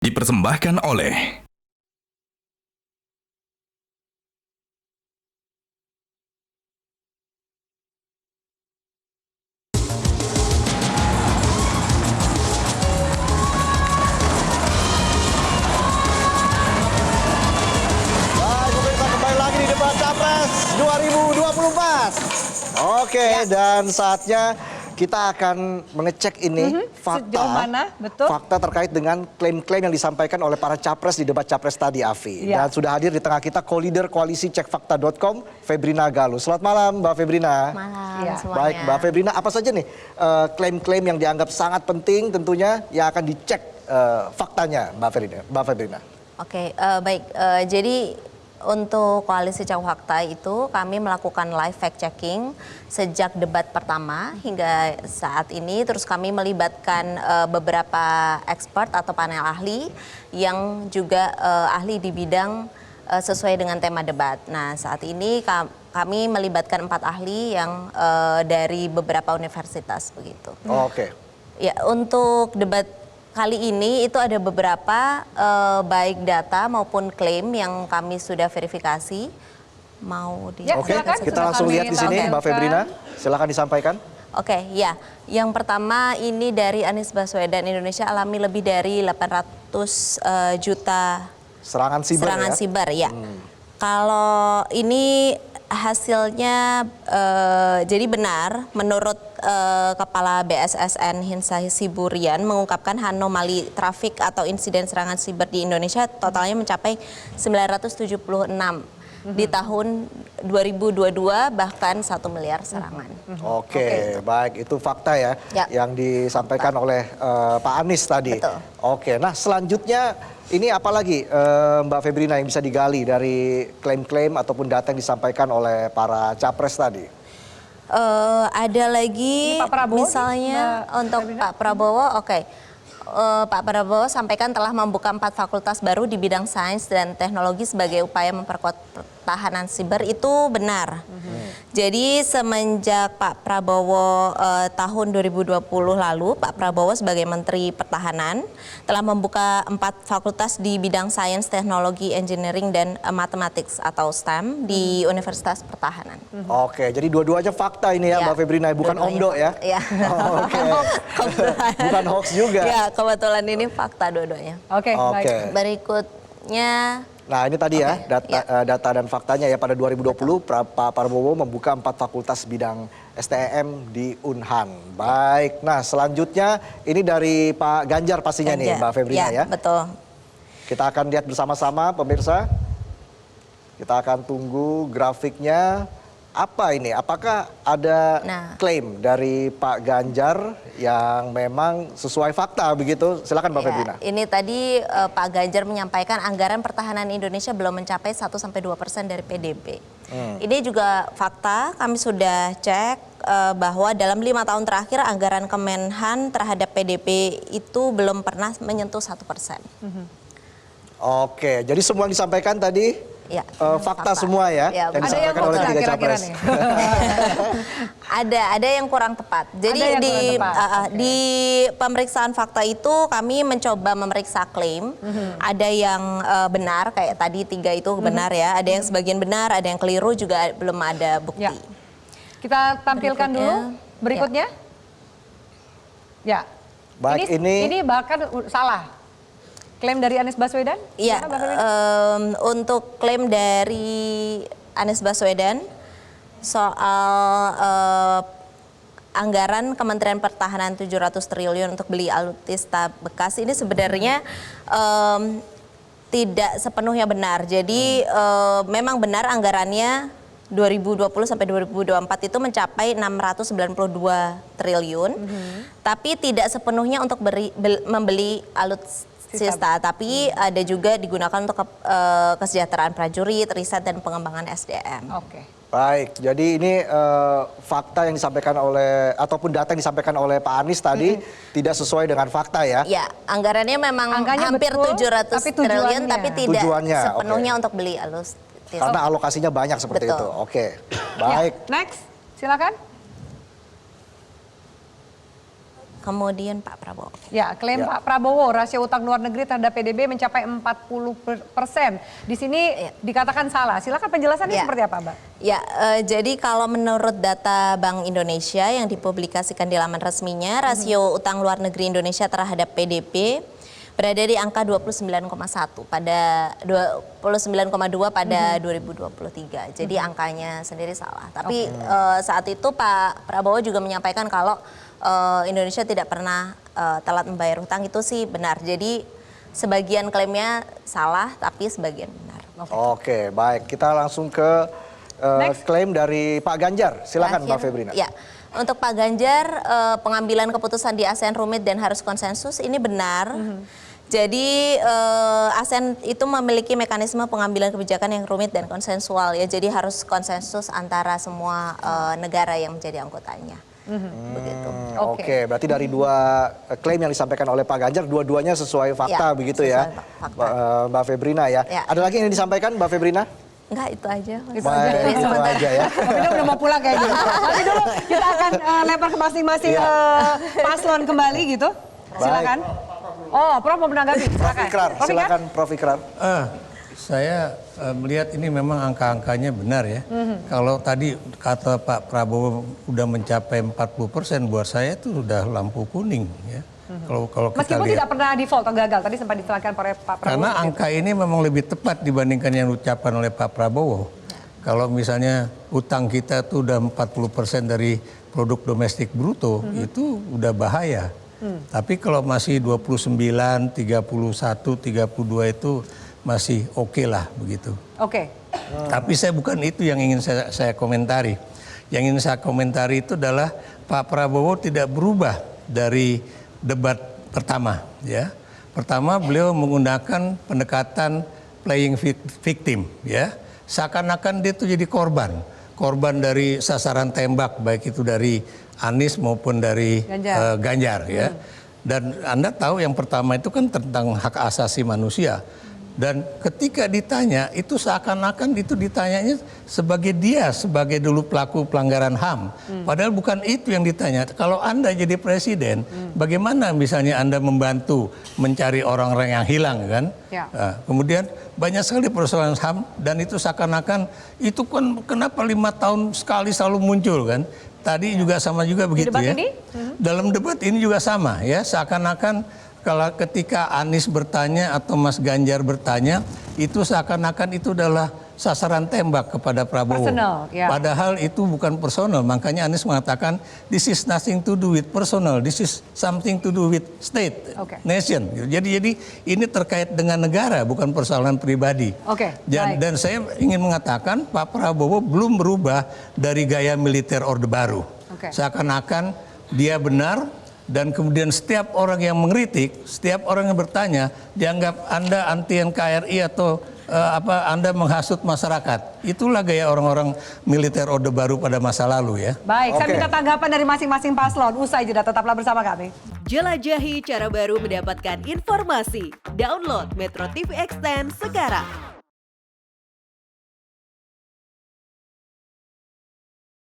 Dipersembahkan oleh Pemirsa, kembali lagi di debat Capres 2024. Oke, dan saatnya kita akan mengecek ini sejauh mana, betul? fakta terkait dengan klaim-klaim yang disampaikan oleh para capres di debat capres tadi, Afi. Ya. Dan sudah hadir di tengah kita co-leader koalisi cekfakta.com, Febrina Galuh. Selamat malam, Mbak Febrina. Malam Ya. semuanya. Baik, Mbak Febrina, apa saja nih klaim-klaim yang dianggap sangat penting tentunya yang akan dicek faktanya, Mbak Febrina? Oke, baik. Jadi untuk koalisi Cek Fakta itu kami melakukan live fact checking sejak debat pertama hingga saat ini. Terus kami melibatkan beberapa expert atau panel ahli yang juga ahli di bidang sesuai dengan tema debat. Nah, saat ini kami melibatkan 4 ahli yang dari beberapa universitas begitu. Oke. Ya, untuk debat kali ini itu ada beberapa baik data maupun klaim yang kami sudah verifikasi. Mau di Ya, Oke, silakan. kita Sudah langsung kami lihat di sini, tampilkan. Mbak Febrina. Silakan disampaikan. Oke, ya. Yang pertama ini dari Anies Baswedan, Indonesia alami lebih dari 800 juta Serangan siber serangan ya. siber, ya. Kalau ini hasilnya jadi benar menurut Kepala BSSN Hinsa Siburian mengungkapkan anomali trafik atau insiden serangan siber di Indonesia totalnya mencapai 976 di tahun 2022 bahkan 1 miliar serangan. Oke, baik, itu fakta ya, Ya. yang disampaikan oleh Pak Anies tadi. Betul. Oke, nah selanjutnya ini apa lagi Mbak Febrina yang bisa digali dari klaim-klaim ataupun data yang disampaikan oleh para capres tadi? Ada lagi Ini Pak Prabowo misalnya nih, Mbak untuk Febrina? Pak Prabowo, oke. Pak Prabowo sampaikan telah membuka 4 fakultas baru di bidang sains dan teknologi sebagai upaya memperkuat pertahanan siber. Itu benar. Jadi semenjak Pak Prabowo tahun 2020 lalu, Pak Prabowo sebagai Menteri Pertahanan telah membuka 4 fakultas di bidang sains, teknologi, engineering, dan mathematics atau STEM di Universitas Pertahanan. Oke, jadi dua-duanya fakta ini ya, Ya, Mbak Febrina, bukan dua-duanya omdo ya? fakta, ya. Oke, Kebetulan. bukan hoax juga. Ya, kebetulan ini fakta dua-duanya. Oke, Oke. baik. Berikutnya, Nah ini tadi ya, Oke, data dan faktanya ya, pada 2020 Pak Prabowo membuka 4 fakultas bidang STM di Unhan. Baik, nah selanjutnya ini dari Pak Ganjar pastinya nih, Mbak Febrina ya. Betul. Kita akan lihat bersama-sama pemirsa. Kita akan tunggu grafiknya. Apa ini? Apakah ada Nah. klaim dari Pak Ganjar yang memang sesuai fakta begitu? Silakan Mbak Ya, Febrina. ini tadi Pak Ganjar menyampaikan anggaran pertahanan Indonesia belum mencapai 1-2% dari PDB. Ini juga fakta, kami sudah cek bahwa dalam 5 tahun terakhir anggaran Kemenhan terhadap PDB itu belum pernah menyentuh 1%. Oke, jadi semua yang disampaikan tadi Ya, fakta semua ya, Ya, yang Ada yang disampaikan oleh kurang 3 kira-kira capres. nih. Ada yang kurang tepat. Jadi Ada yang di kurang tepat, oke. di pemeriksaan fakta itu kami mencoba memeriksa klaim. Ada yang benar kayak tadi 3 itu benar ya. Ada yang sebagian benar, ada yang keliru juga belum ada bukti. Ya. Kita tampilkan dulu berikutnya. Ya. Baik, ini bahkan salah. Klaim dari Anies Baswedan? Iya, Gimana, Mbak Febrina? untuk klaim dari Anies Baswedan soal anggaran Kementerian Pertahanan 700 triliun untuk beli alutsista bekas ini sebenarnya tidak sepenuhnya benar. Jadi memang benar anggarannya 2020 sampai 2024 itu mencapai 692 triliun, tapi tidak sepenuhnya untuk membeli alutsista, tapi ada juga digunakan untuk kesejahteraan prajurit, riset dan pengembangan SDM. Oke. Baik, jadi ini fakta yang disampaikan oleh ataupun data yang disampaikan oleh Pak Anies tadi tidak sesuai dengan fakta ya. Ya, anggarannya memang Angkanya hampir betul, 700 tapi triliun, tujuannya. tapi tidak Tujuannya, sepenuhnya oke. untuk beli alutsista. Karena alokasinya banyak seperti Betul. itu. Oke, baik. Ya, next, silakan. Kemudian Pak Prabowo. Ya, klaim Pak Prabowo rasio utang luar negeri terhadap PDB mencapai 40%. Di sini dikatakan salah. Silakan penjelasannya seperti apa, Mbak? Ya, jadi kalau menurut data Bank Indonesia yang dipublikasikan di laman resminya, rasio utang luar negeri Indonesia terhadap PDB berada di angka 29,1 pada 29,2 pada 2023. Jadi angkanya sendiri salah. Tapi saat itu Pak Prabowo juga menyampaikan kalau Indonesia tidak pernah telat membayar hutang, itu sih benar. Jadi sebagian klaimnya salah tapi sebagian benar. Oke, baik. Kita langsung ke klaim dari Pak Ganjar. Silakan Mbak Febrina. Ya. Untuk Pak Ganjar, pengambilan keputusan di ASEAN rumit dan harus konsensus, ini benar. Jadi ASEAN itu memiliki mekanisme pengambilan kebijakan yang rumit dan konsensual ya. Jadi harus konsensus antara semua negara yang menjadi anggotanya. Begitu. Oke, berarti dari dua klaim yang disampaikan oleh Pak Ganjar, dua-duanya sesuai fakta begitu ya, Mbak Febrina ya. Ada lagi yang disampaikan Mbak Febrina? Enggak, itu aja. Itu aja ya. Tapi dia udah mau pulang kayaknya. Nanti dulu kita akan lempar ke masing-masing paslon kembali gitu. Silakan. Oh, Prof mau menanggapi. Silakan Prof Ikrar. Saya melihat ini memang angka-angkanya benar ya. Kalau tadi kata Pak Prabowo udah mencapai 40%, buat saya itu udah lampu kuning ya. Kalau kita meskipun lihat, tidak pernah default atau gagal, tadi sempat diterangkan oleh Pak Prabowo. karena angka ini memang lebih tepat dibandingkan yang diucapkan oleh Pak Prabowo. Kalau misalnya utang kita tuh udah 40% dari produk domestik bruto, itu udah bahaya. Tapi kalau masih 29, 31, 32 itu masih oke lah begitu. Oke. Tapi saya bukan itu yang ingin saya komentari. Yang ingin saya komentari itu adalah Pak Prabowo tidak berubah dari debat pertama ya. Pertama beliau menggunakan pendekatan playing victim ya. Seakan-akan dia itu jadi korban dari sasaran tembak, baik itu dari Anies maupun dari Ganjar ya. Dan Anda tahu yang pertama itu kan tentang hak asasi manusia. Dan ketika ditanya itu seakan-akan itu ditanyanya sebagai dulu pelaku pelanggaran HAM. Padahal bukan itu yang ditanya. Kalau Anda jadi presiden, bagaimana misalnya Anda membantu mencari orang-orang yang hilang kan? Ya. Nah, kemudian banyak sekali persoalan HAM dan itu seakan-akan itu kan kenapa 5 tahun sekali selalu muncul kan? Tadi juga sama juga begitu debat ya. ini? Dalam debat ini juga sama ya, seakan-akan kalau ketika Anies bertanya atau Mas Ganjar bertanya, itu seakan-akan itu adalah sasaran tembak kepada Prabowo. Personal, ya. Padahal itu bukan personal. Makanya Anies mengatakan, this is nothing to do with personal, this is something to do with state, nation. Jadi ini terkait dengan negara, bukan persoalan pribadi. Dan saya ingin mengatakan Pak Prabowo belum berubah dari gaya militer Orde Baru. Seakan-akan dia benar. Dan kemudian setiap orang yang mengkritik, setiap orang yang bertanya, dianggap Anda anti NKRI atau Anda menghasut masyarakat. Itulah gaya orang-orang militer Orde Baru pada masa lalu ya. Baik, saya minta tanggapan dari masing-masing paslon. Usai jeda, tetaplah bersama kami. Jelajahi cara baru mendapatkan informasi. Download Metro TV Extend sekarang.